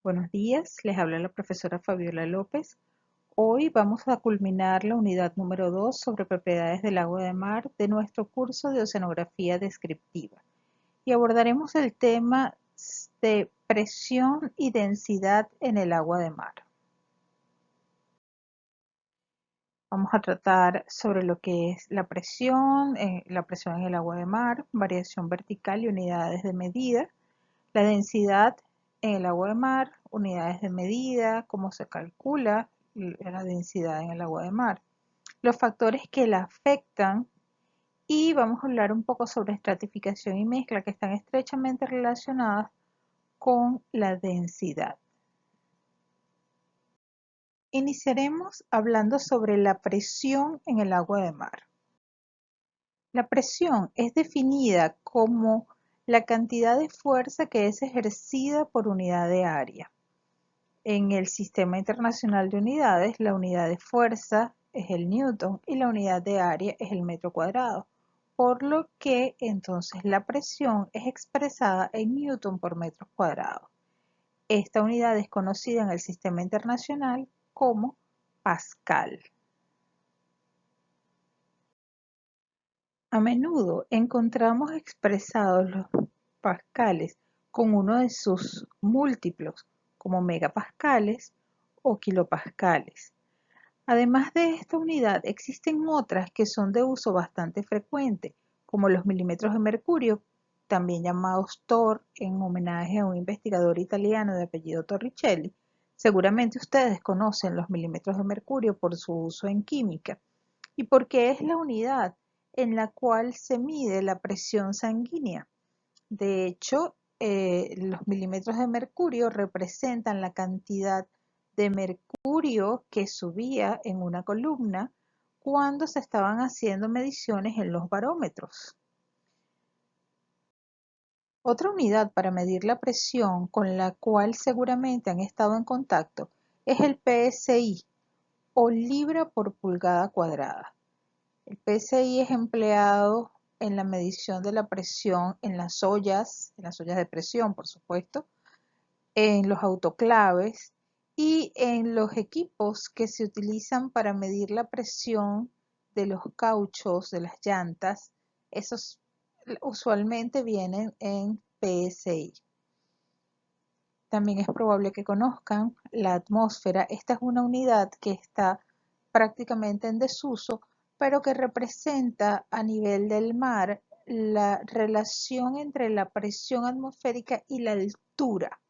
Buenos días, les habla la profesora Fabiola López. Hoy vamos a culminar la unidad número 2 sobre propiedades del agua de mar de nuestro curso de oceanografía descriptiva y abordaremos el tema de presión y densidad en el agua de mar. Vamos a tratar sobre lo que es la presión en el agua de mar, variación vertical y unidades de medida, la densidad en el agua de mar, unidades de medida, cómo se calcula la densidad en el agua de mar, los factores que la afectan y vamos a hablar un poco sobre estratificación y mezcla que están estrechamente relacionadas con la densidad. Iniciaremos hablando sobre la presión en el agua de mar. La presión es definida como la cantidad de fuerza que es ejercida por unidad de área. En el Sistema Internacional de Unidades, la unidad de fuerza es el newton y la unidad de área es el metro cuadrado, por lo que entonces la presión es expresada en newton por metro cuadrado. Esta unidad es conocida en el Sistema Internacional como Pascal. A menudo encontramos expresados los pascales con uno de sus múltiplos, como megapascales o kilopascales. Además de esta unidad, existen otras que son de uso bastante frecuente, como los milímetros de mercurio, también llamados Torr, en homenaje a un investigador italiano de apellido Torricelli. Seguramente ustedes conocen los milímetros de mercurio por su uso en química y porque es la unidad en la cual se mide la presión sanguínea. De hecho, los milímetros de mercurio representan la cantidad de mercurio que subía en una columna cuando se estaban haciendo mediciones en los barómetros. Otra unidad para medir la presión con la cual seguramente han estado en contacto es el PSI o libra por pulgada cuadrada. El PSI es empleado en la medición de la presión en las ollas de presión, por supuesto, en los autoclaves y en los equipos que se utilizan para medir la presión de los cauchos de las llantas. Esos usualmente vienen en PSI. También es probable que conozcan la atmósfera. Esta es una unidad que está prácticamente en desuso, pero que representa a nivel del mar la relación entre la presión atmosférica y la altura.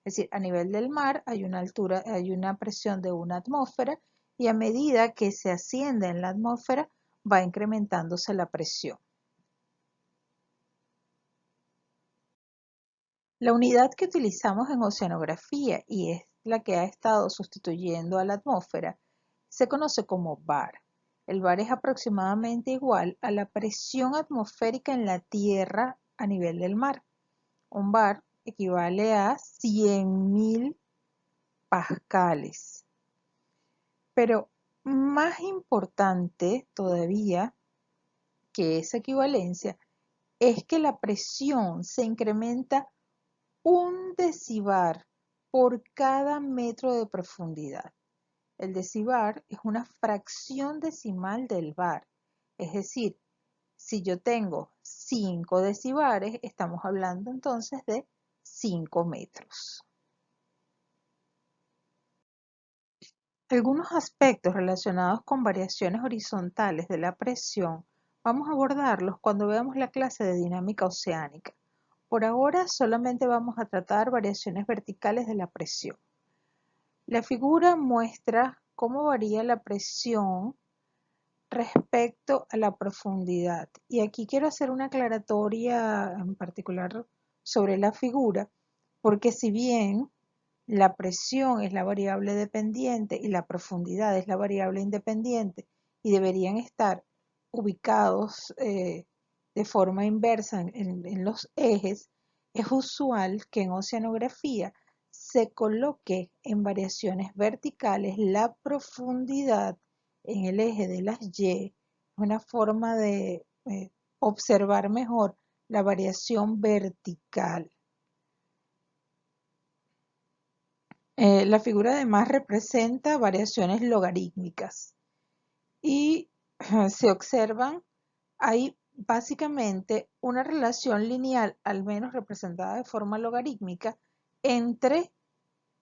Es decir, a nivel del mar hay una altura, hay una presión de una atmósfera y a medida que se asciende en la atmósfera va incrementándose la presión. La unidad que utilizamos en oceanografía y es la que ha estado sustituyendo a la atmósfera se conoce como bar. El bar es aproximadamente igual a la presión atmosférica en la Tierra a nivel del mar. Un bar equivale a 100.000 pascales. Pero más importante todavía que esa equivalencia es que la presión se incrementa 1 decíbar por cada metro de profundidad. El decíbar es una fracción decimal del bar. Es decir, si yo tengo 5 decíbares, estamos hablando entonces de 5 metros. Algunos aspectos relacionados con variaciones horizontales de la presión vamos a abordarlos cuando veamos la clase de dinámica oceánica. Por ahora solamente vamos a tratar variaciones verticales de la presión. La figura muestra cómo varía la presión respecto a la profundidad. Y aquí quiero hacer una aclaratoria en particular sobre la figura, porque si bien la presión es la variable dependiente y la profundidad es la variable independiente y deberían estar ubicados de forma inversa en los ejes, es usual que en oceanografía se coloque en variaciones verticales la profundidad en el eje de las Y, una forma de observar mejor la variación vertical. La figura además representa variaciones logarítmicas y se observan, hay básicamente una relación lineal, al menos representada de forma logarítmica, entre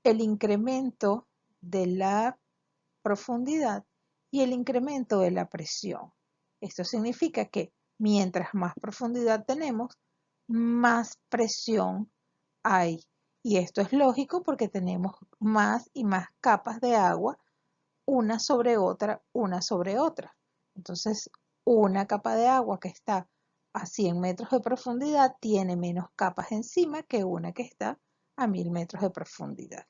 el incremento de la profundidad y el incremento de la presión. Esto significa que mientras más profundidad tenemos, más presión hay. Y esto es lógico porque tenemos más y más capas de agua, una sobre otra, una sobre otra. Entonces, una capa de agua que está a 100 metros de profundidad tiene menos capas encima que una que está a 1000 metros de profundidad.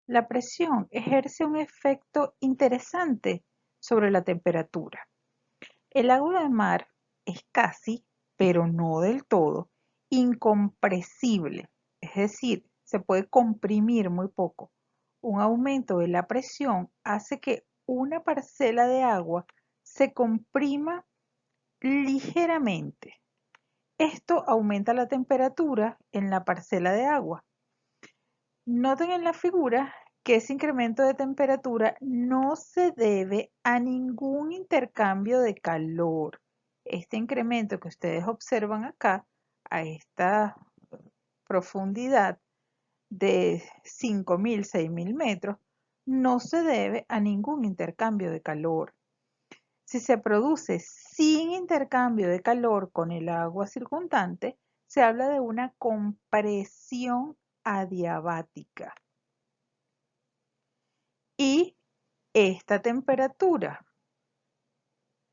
La presión ejerce un efecto interesante sobre la temperatura. El agua de mar es casi, pero no del todo, incompresible, es decir, se puede comprimir muy poco. Un aumento de la presión hace que una parcela de agua se comprima ligeramente. Esto aumenta la temperatura en la parcela de agua. Noten en la figura que ese incremento de temperatura no se debe a ningún intercambio de calor. Este incremento que ustedes observan acá, a esta profundidad de 5000, 6000 metros, no se debe a ningún intercambio de calor. Si se produce sin intercambio de calor con el agua circundante, se habla de una compresión adiabática. Y esta temperatura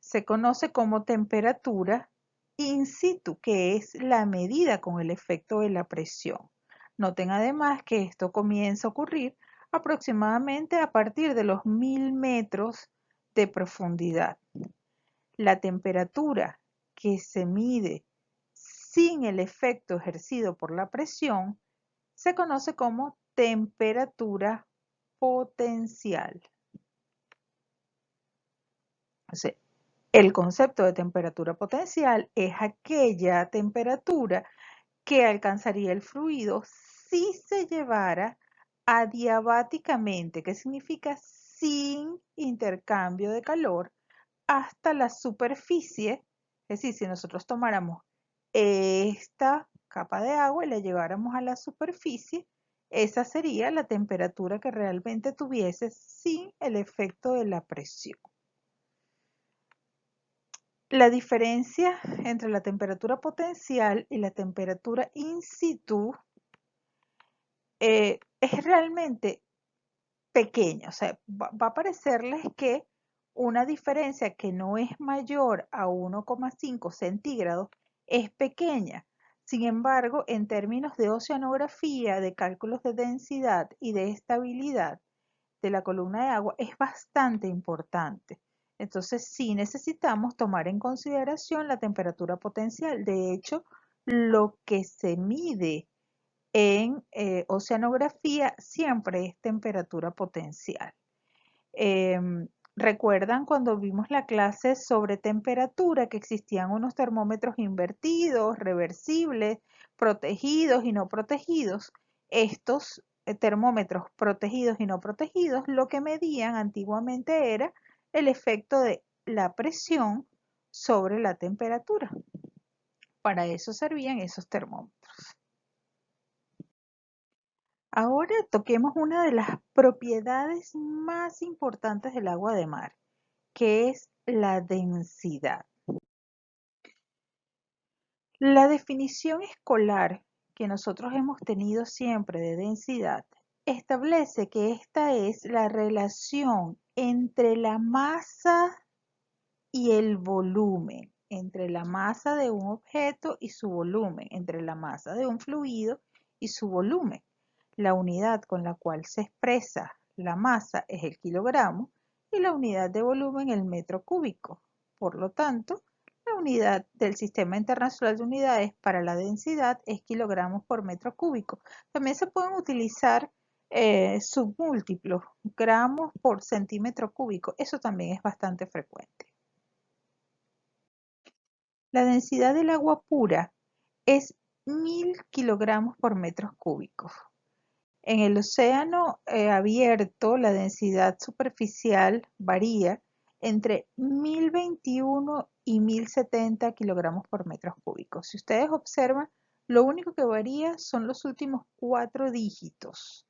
se conoce como temperatura in situ, que es la medida con el efecto de la presión. Noten además que esto comienza a ocurrir aproximadamente a partir de los 1000 metros de profundidad. La temperatura que se mide sin el efecto ejercido por la presión se conoce como temperatura potencial. O sea, el concepto de temperatura potencial es aquella temperatura que alcanzaría el fluido si se llevara adiabáticamente, que significa sin intercambio de calor, hasta la superficie. Es decir, si nosotros tomáramos esta capa de agua y la lleváramos a la superficie, esa sería la temperatura que realmente tuviese sin el efecto de la presión. La diferencia entre la temperatura potencial y la temperatura in situ es realmente pequeña. O sea, va a parecerles que una diferencia que no es mayor a 1,5 centígrados es pequeña. Sin embargo, en términos de oceanografía, de cálculos de densidad y de estabilidad de la columna de agua, es bastante importante. Entonces, sí necesitamos tomar en consideración la temperatura potencial. De hecho, lo que se mide en oceanografía siempre es temperatura potencial. ¿Recuerdan cuando vimos la clase sobre temperatura que existían unos termómetros invertidos, reversibles, protegidos y no protegidos? Estos termómetros protegidos y no protegidos lo que medían antiguamente era el efecto de la presión sobre la temperatura. Para eso servían esos termómetros. Ahora toquemos una de las propiedades más importantes del agua de mar, que es la densidad. La definición escolar que nosotros hemos tenido siempre de densidad establece que esta es la relación entre la masa y el volumen, entre la masa de un objeto y su volumen, entre la masa de un fluido y su volumen. La unidad con la cual se expresa la masa es el kilogramo y la unidad de volumen el metro cúbico. Por lo tanto, la unidad del Sistema Internacional de Unidades para la densidad es kilogramos por metro cúbico. También se pueden utilizar submúltiplos, gramos por centímetro cúbico. Eso también es bastante frecuente. La densidad del agua pura es 1000 kilogramos por metros cúbicos. En el océano abierto, la densidad superficial varía entre 1021 y 1070 kilogramos por metros cúbicos. Si ustedes observan, lo único que varía son los últimos 4 dígitos.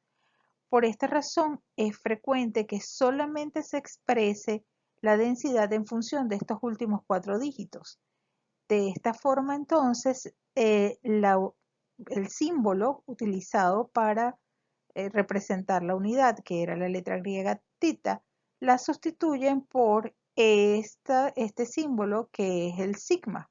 Por esta razón, es frecuente que solamente se exprese la densidad en función de estos últimos 4 dígitos. De esta forma, entonces, el símbolo utilizado para representar la unidad, que era la letra griega tita, la sustituyen por este símbolo que es el sigma.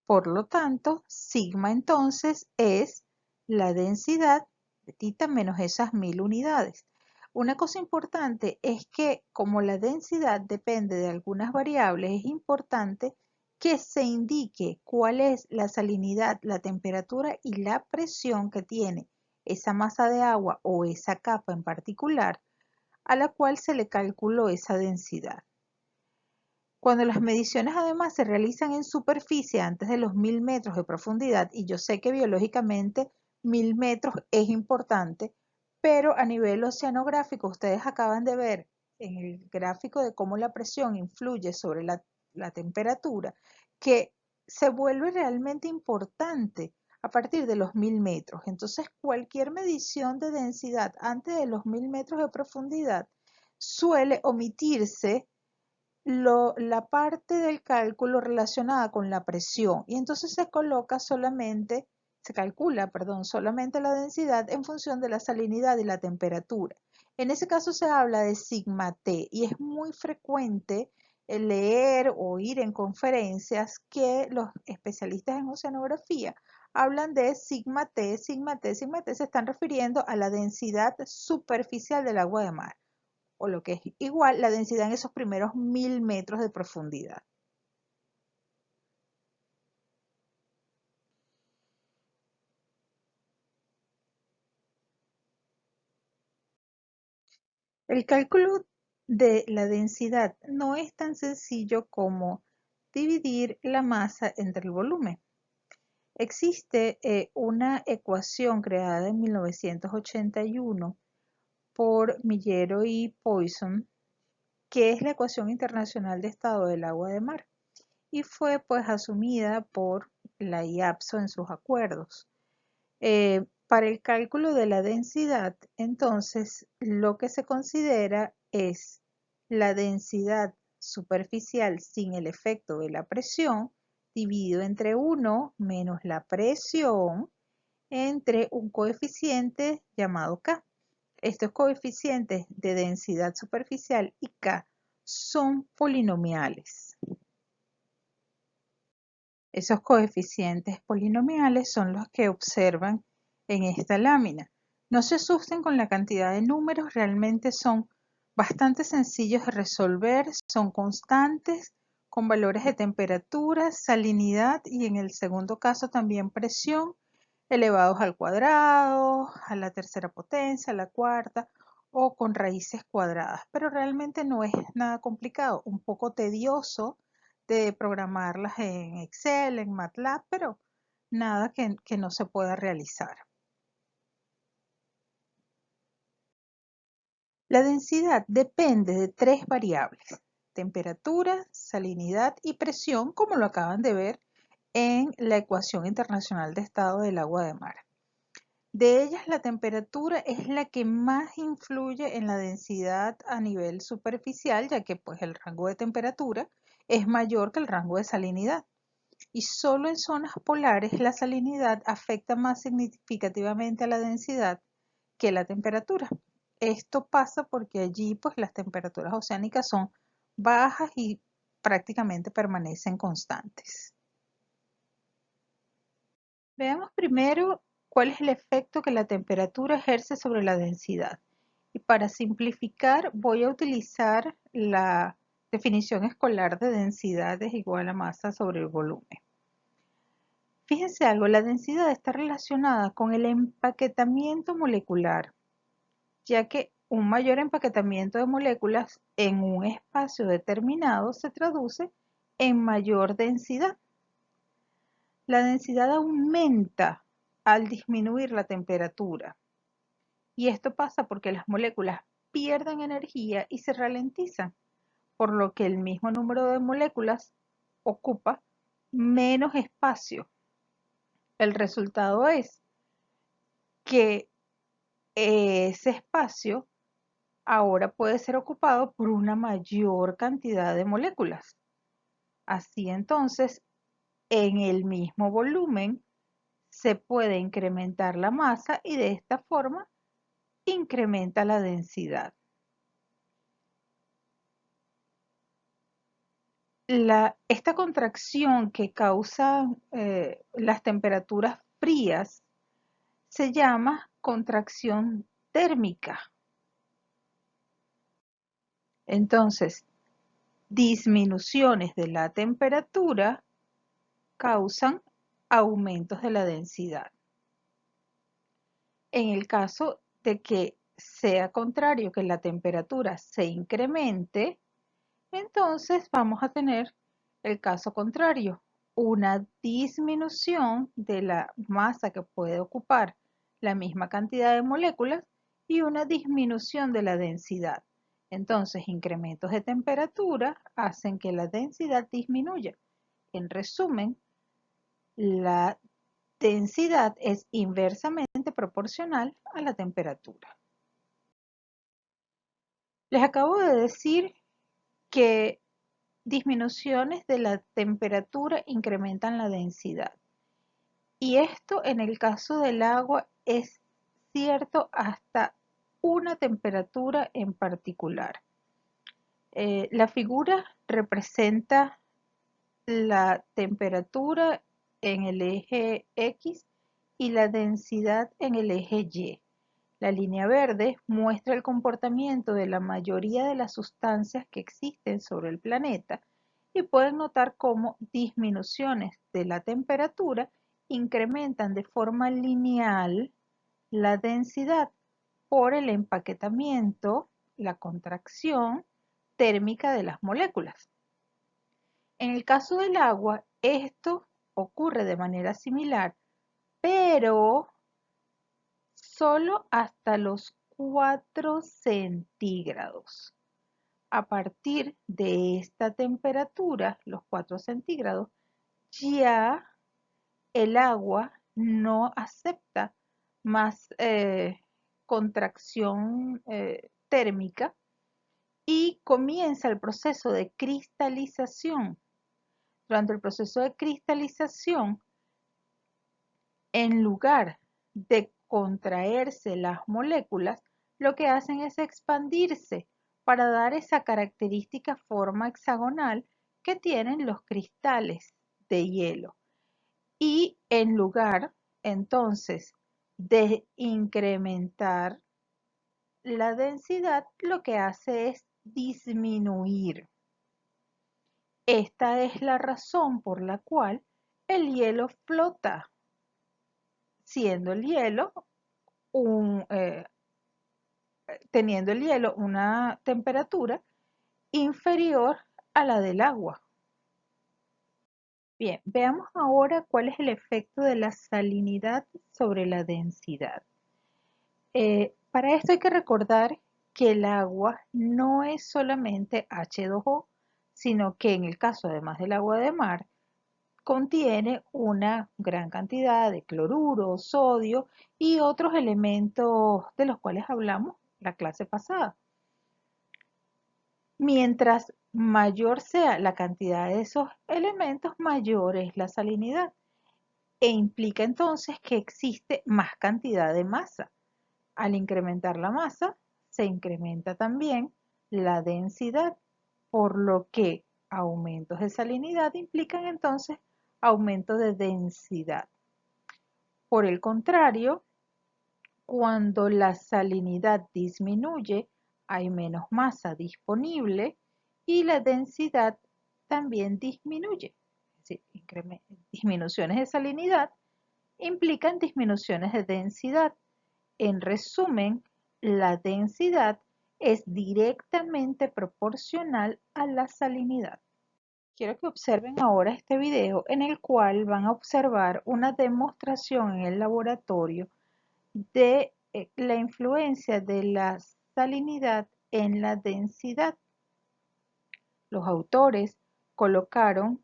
Por lo tanto, sigma entonces es la densidad de tita menos esas 1000 unidades. Una cosa importante es que como la densidad depende de algunas variables, es importante que se indique cuál es la salinidad, la temperatura y la presión que tiene esa masa de agua o esa capa en particular a la cual se le calculó esa densidad. Cuando las mediciones además se realizan en superficie antes de los 1000 metros de profundidad, y yo sé que biológicamente 1000 metros es importante, pero a nivel oceanográfico ustedes acaban de ver en el gráfico de cómo la presión influye sobre la temperatura, que se vuelve realmente importante a partir de los 1000 metros. Entonces cualquier medición de densidad antes de los 1000 metros de profundidad suele omitirse la parte del cálculo relacionada con la presión y entonces se calcula, perdón, solamente la densidad en función de la salinidad y la temperatura. En ese caso se habla de sigma T y es muy frecuente leer o oír en conferencias que los especialistas en oceanografía hablan de sigma T, sigma T, sigma T, se están refiriendo a la densidad superficial del agua de mar o lo que es igual la densidad en esos primeros 1000 metros de profundidad. El cálculo de la densidad no es tan sencillo como dividir la masa entre el volumen. Existe una ecuación creada en 1981 por Millero y Poisson, que es la ecuación internacional de estado del agua de mar, y fue pues asumida por la IAPSO en sus acuerdos. Para el cálculo de la densidad, entonces, lo que se considera es la densidad superficial sin el efecto de la presión dividido entre 1 menos la presión entre un coeficiente llamado K. Estos coeficientes de densidad superficial y K son polinomiales. Esos coeficientes polinomiales son los que observan en esta lámina. No se asusten con la cantidad de números, realmente son bastante sencillos de resolver, son constantes con valores de temperatura, salinidad y en el segundo caso también presión elevados al cuadrado, a la tercera potencia, a la cuarta o con raíces cuadradas, pero realmente no es nada complicado, un poco tedioso de programarlas en Excel, en MATLAB, pero nada que no se pueda realizar. La densidad depende de 3 variables: temperatura, salinidad y presión, como lo acaban de ver en la ecuación internacional de estado del agua de mar. De ellas, la temperatura es la que más influye en la densidad a nivel superficial, ya que pues, el rango de temperatura es mayor que el rango de salinidad. Y solo en zonas polares la salinidad afecta más significativamente a la densidad que la temperatura. Esto pasa porque allí pues, las temperaturas oceánicas son bajas y prácticamente permanecen constantes. Veamos primero cuál es el efecto que la temperatura ejerce sobre la densidad. Y para simplificar voy a utilizar la definición escolar de densidad es igual a masa sobre el volumen. Fíjense algo, la densidad está relacionada con el empaquetamiento molecular, ya que un mayor empaquetamiento de moléculas en un espacio determinado se traduce en mayor densidad. La densidad aumenta al disminuir la temperatura. Y esto pasa porque las moléculas pierden energía y se ralentizan, por lo que el mismo número de moléculas ocupa menos espacio. El resultado es que ese espacio ahora puede ser ocupado por una mayor cantidad de moléculas. Así entonces, en el mismo volumen se puede incrementar la masa y de esta forma incrementa la densidad. Esta contracción que causa las temperaturas frías se llama contracción térmica. Entonces, disminuciones de la temperatura causan aumentos de la densidad. En el caso de que sea contrario, que la temperatura se incremente, entonces vamos a tener el caso contrario, una disminución de la masa que puede ocupar la misma cantidad de moléculas y una disminución de la densidad. Entonces, incrementos de temperatura hacen que la densidad disminuya. En resumen, la densidad es inversamente proporcional a la temperatura. Les acabo de decir que disminuciones de la temperatura incrementan la densidad. Y esto en el caso del agua es cierto hasta una temperatura en particular. La figura representa la temperatura en el eje X y la densidad en el eje Y. La línea verde muestra el comportamiento de la mayoría de las sustancias que existen sobre el planeta y pueden notar cómo disminuciones de la temperatura incrementan de forma lineal la densidad por el empaquetamiento, la contracción térmica de las moléculas. En el caso del agua, esto ocurre de manera similar, pero solo hasta los 4 centígrados. A partir de esta temperatura, los 4 centígrados, ya el agua no acepta más contracción térmica y comienza el proceso de cristalización. Durante el proceso de cristalización, en lugar de contraerse las moléculas, lo que hacen es expandirse para dar esa característica forma hexagonal que tienen los cristales de hielo. Y en lugar, entonces, de incrementar la densidad, lo que hace es disminuir. Esta es la razón por la cual el hielo flota, siendo el hielo teniendo el hielo una temperatura inferior a la del agua. Bien, veamos ahora cuál es el efecto de la salinidad sobre la densidad. Para esto hay que recordar que el agua no es solamente H2O, sino que en el caso además del agua de mar, contiene una gran cantidad de cloruro, sodio y otros elementos de los cuales hablamos la clase pasada. Mientras mayor sea la cantidad de esos elementos, mayor es la salinidad e implica entonces que existe más cantidad de masa. Al incrementar la masa, se incrementa también la densidad, por lo que aumentos de salinidad implican entonces aumento de densidad. Por el contrario, cuando la salinidad disminuye, hay menos masa disponible y la densidad también disminuye. Es decir, disminuciones de salinidad implican disminuciones de densidad. En resumen, la densidad es directamente proporcional a la salinidad. Quiero que observen ahora este video en el cual van a observar una demostración en el laboratorio de la influencia de la salinidad en la densidad. Los autores colocaron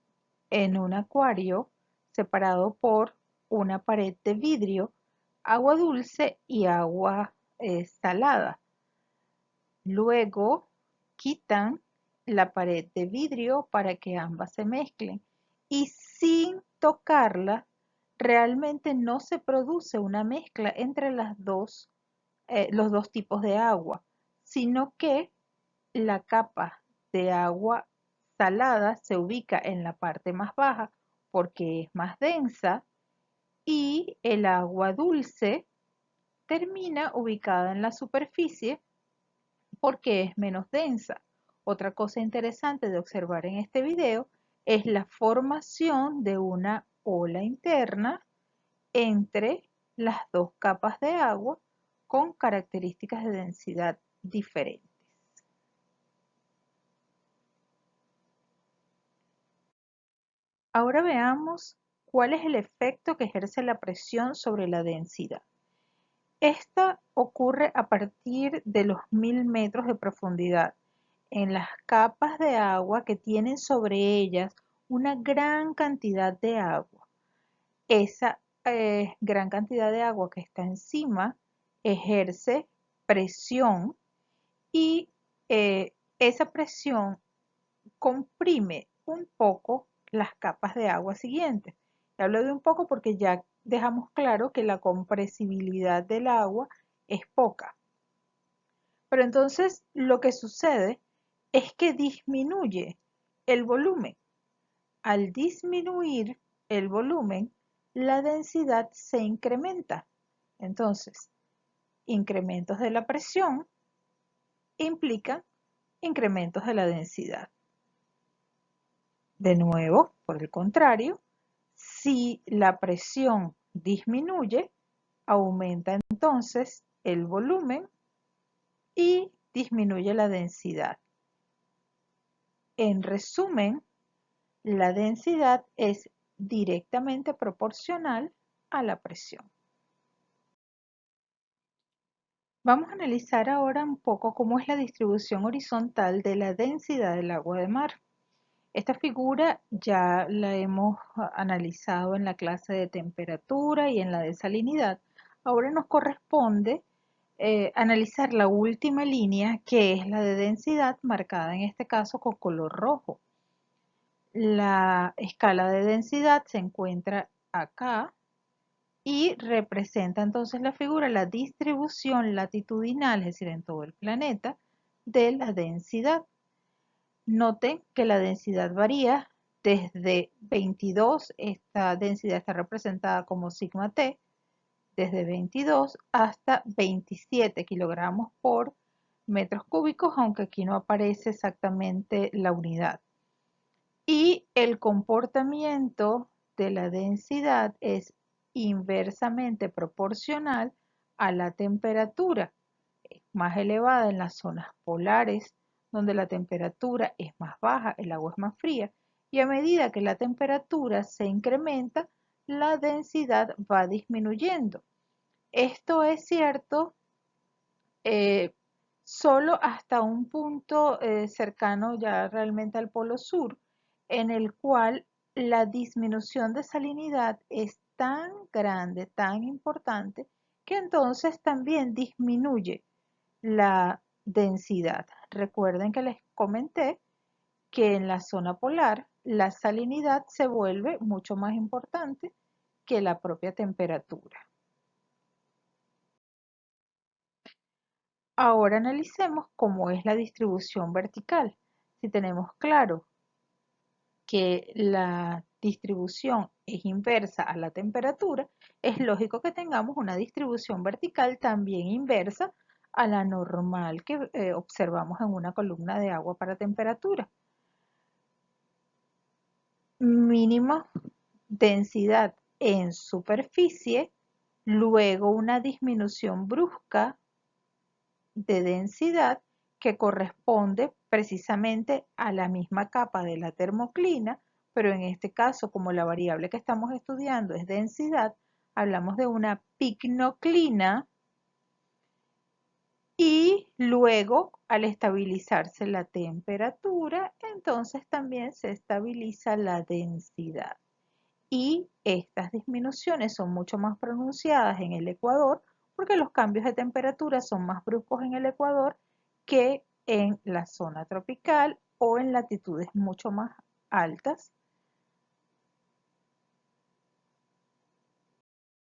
en un acuario separado por una pared de vidrio agua dulce y agua salada. Luego quitan la pared de vidrio para que ambas se mezclen y sin tocarla realmente no se produce una mezcla entre los dos tipos de agua, sino que la capa de agua salada se ubica en la parte más baja porque es más densa y el agua dulce termina ubicada en la superficie porque es menos densa. Otra cosa interesante de observar en este video es la formación de una ola interna entre las dos capas de agua con características de densidad diferentes. Ahora veamos cuál es el efecto que ejerce la presión sobre la densidad. Esta ocurre a partir de los 1000 metros de profundidad en las capas de agua que tienen sobre ellas una gran cantidad de agua. Esa gran cantidad de agua que está encima ejerce presión y esa presión comprime un poco las capas de agua siguientes. Hablo de un poco porque ya dejamos claro que la compresibilidad del agua es poca. Pero entonces lo que sucede es que disminuye el volumen. Al disminuir el volumen, la densidad se incrementa. Entonces, incrementos de la presión implican incrementos de la densidad. De nuevo, por el contrario, si la presión disminuye, aumenta entonces el volumen y disminuye la densidad. En resumen, la densidad es directamente proporcional a la presión. Vamos a analizar ahora un poco cómo es la distribución horizontal de la densidad del agua de mar. Esta figura ya la hemos analizado en la clase de temperatura y en la de salinidad. Ahora nos corresponde analizar la última línea, que es la de densidad, marcada en este caso con color rojo. La escala de densidad se encuentra acá y representa entonces la figura la distribución latitudinal, es decir, en todo el planeta, de la densidad. Noten que la densidad varía desde 22, esta densidad está representada como sigma t, desde 22 hasta 27 kilogramos por metros cúbicos, aunque aquí no aparece exactamente la unidad. Y el comportamiento de la densidad es inversamente proporcional a la temperatura. Es más elevada en las zonas polares, donde la temperatura es más baja, el agua es más fría, y a medida que la temperatura se incrementa, la densidad va disminuyendo. Esto es cierto solo hasta un punto cercano ya realmente al polo sur, en el cual la disminución de salinidad es tan grande, tan importante, que entonces también disminuye la densidad. Recuerden que les comenté que en la zona polar la salinidad se vuelve mucho más importante que la propia temperatura. Ahora analicemos cómo es la distribución vertical. Si tenemos claro que la distribución es inversa a la temperatura, es lógico que tengamos una distribución vertical también inversa a la normal que observamos en una columna de agua para temperatura. Mínimo densidad en superficie, luego una disminución brusca de densidad que corresponde precisamente a la misma capa de la termoclina, pero en este caso, como la variable que estamos estudiando es densidad, hablamos de una picnoclina y luego al estabilizarse la temperatura, entonces también se estabiliza la densidad. Y estas disminuciones son mucho más pronunciadas en el ecuador porque los cambios de temperatura son más bruscos en el ecuador que en la zona tropical o en latitudes mucho más altas.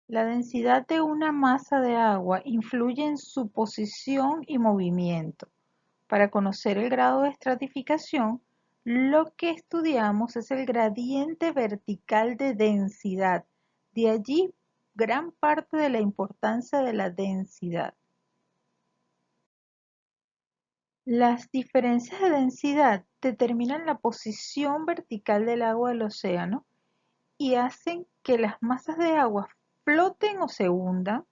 La densidad de una masa de agua influye en su posición y movimiento. Para conocer el grado de estratificación, lo que estudiamos es el gradiente vertical de densidad. De allí gran parte de la importancia de la densidad. Las diferencias de densidad determinan la posición vertical del agua del océano y hacen que las masas de agua floten o se hundan,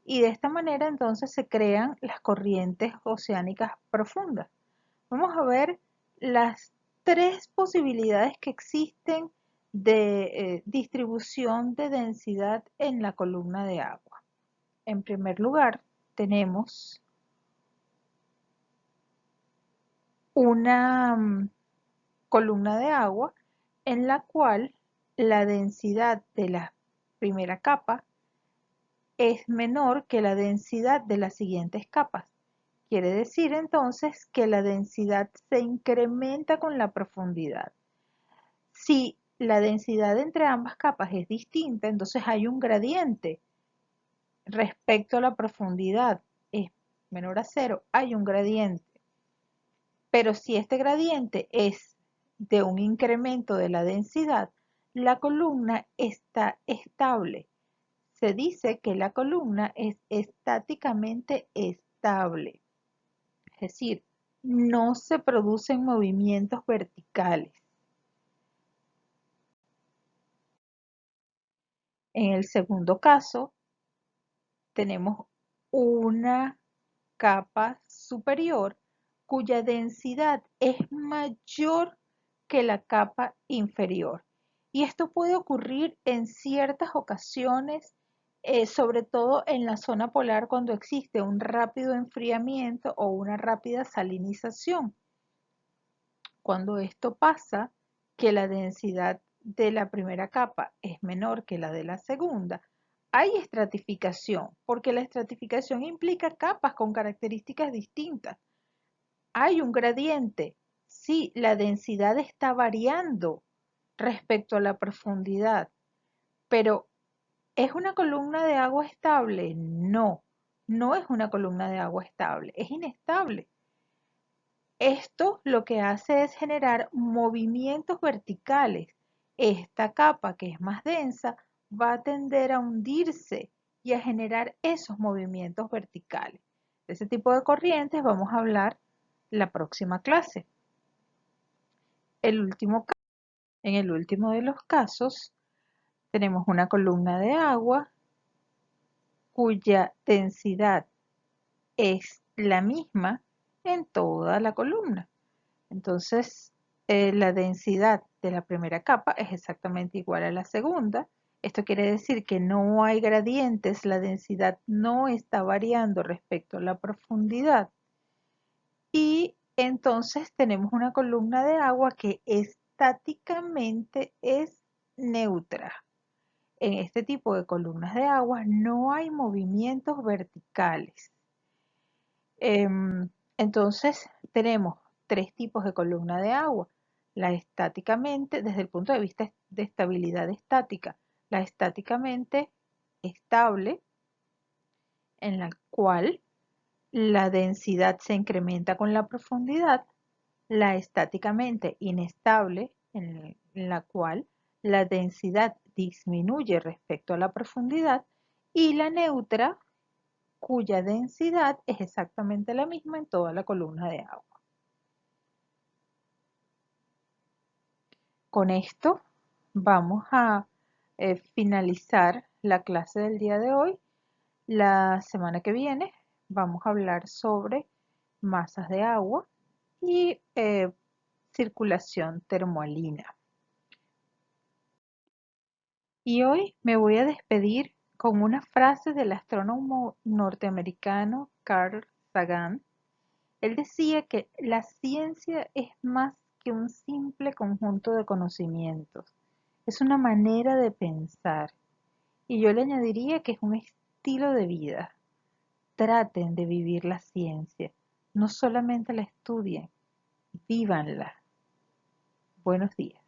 y de esta manera entonces se crean las corrientes oceánicas profundas. Vamos a ver las tres posibilidades que existen de distribución de densidad en la columna de agua. En primer lugar, tenemos una columna de agua en la cual la densidad de la primera capa es menor que la densidad de las siguientes capas. Quiere decir entonces que la densidad se incrementa con la profundidad. Si la densidad entre ambas capas es distinta, entonces hay un gradiente respecto a la profundidad. Es menor a cero, hay un gradiente. Pero si este gradiente es de un incremento de la densidad, la columna está estable. Se dice que la columna es estáticamente estable. Es decir, no se producen movimientos verticales. En el segundo caso, tenemos una capa superior cuya densidad es mayor que la capa inferior. Y esto puede ocurrir en ciertas ocasiones, sobre todo en la zona polar cuando existe un rápido enfriamiento o una rápida salinización. Cuando esto pasa, que la densidad de la primera capa es menor que la de la segunda, hay estratificación, porque la estratificación implica capas con características distintas. Hay un gradiente, sí, la densidad está variando respecto a la profundidad, pero ¿es una columna de agua estable? No, no es una columna de agua estable, es inestable. Esto lo que hace es generar movimientos verticales. Esta capa, que es más densa, va a tender a hundirse y a generar esos movimientos verticales. De ese tipo de corrientes vamos a hablar la próxima clase. En el último de los casos, tenemos una columna de agua cuya densidad es la misma en toda la columna. Entonces, la densidad de la primera capa es exactamente igual a la segunda. Esto quiere decir que no hay gradientes, la densidad no está variando respecto a la profundidad. Y entonces tenemos una columna de agua que estáticamente es neutra. En este tipo de columnas de agua no hay movimientos verticales. Entonces tenemos tres tipos de columna de agua. La estáticamente, desde el punto de vista de estabilidad estática, la estáticamente estable, en la cual la densidad se incrementa con la profundidad, la estáticamente inestable, en la cual la densidad disminuye respecto a la profundidad, y la neutra, cuya densidad es exactamente la misma en toda la columna de agua. Con esto vamos a finalizar la clase del día de hoy. La semana que viene vamos a hablar sobre masas de agua y circulación termoalina. Y hoy me voy a despedir con una frase del astrónomo norteamericano Carl Sagan. Él decía que la ciencia es más que un simple conjunto de conocimientos, es una manera de pensar. Y yo le añadiría que es un estilo de vida. Traten de vivir la ciencia, no solamente la estudien, vívanla. Buenos días.